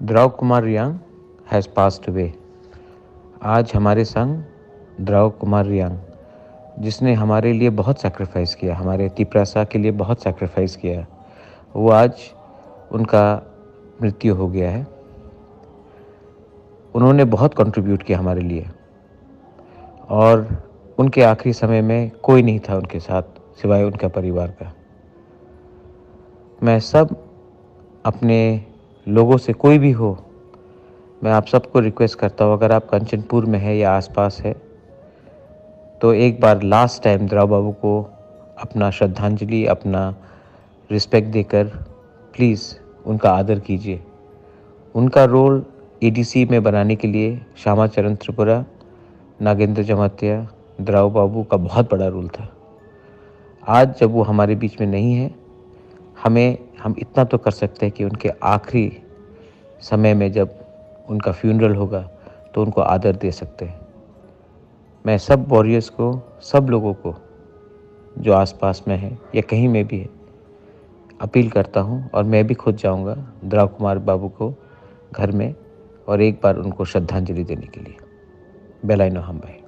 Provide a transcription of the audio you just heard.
द्रव Kumar Reang has passed away. आज हमारे संग द्रव कुमार रियांग, जिसने हमारे लिए बहुत सैक्रिफाइस किया, हमारे तिप्रासा के लिए बहुत सैक्रिफाइस किया, वो आज उनका मृत्यु हो गया है। उन्होंने बहुत कंट्रीब्यूट किया हमारे लिए और उनके आखिरी समय में कोई नहीं था उनके साथ सिवाय उनका परिवार का। मैं सब अपने लोगों से, कोई भी हो, मैं आप सबको रिक्वेस्ट करता हूँ, अगर आप कंचनपुर में है या आसपास है तो एक बार लास्ट टाइम द्रव बाबू को अपना श्रद्धांजलि, अपना रिस्पेक्ट देकर प्लीज़ उनका आदर कीजिए। उनका रोल एडीसी में बनाने के लिए श्यामा चरण त्रिपुरा, नागेंद्र जमातिया, द्रव बाबू का बहुत बड़ा रोल था। आज जब वो हमारे बीच में नहीं है, हम इतना तो कर सकते हैं कि उनके आखिरी समय में जब उनका फ्यूनरल होगा तो उनको आदर दे सकते हैं। मैं सब वॉरियर्स को, सब लोगों को जो आसपास में है या कहीं में भी है, अपील करता हूँ और मैं भी खुद जाऊँगा द्रव कुमार बाबू को घर में और एक बार उनको श्रद्धांजलि देने के लिए। बेलाइनो हम भाई।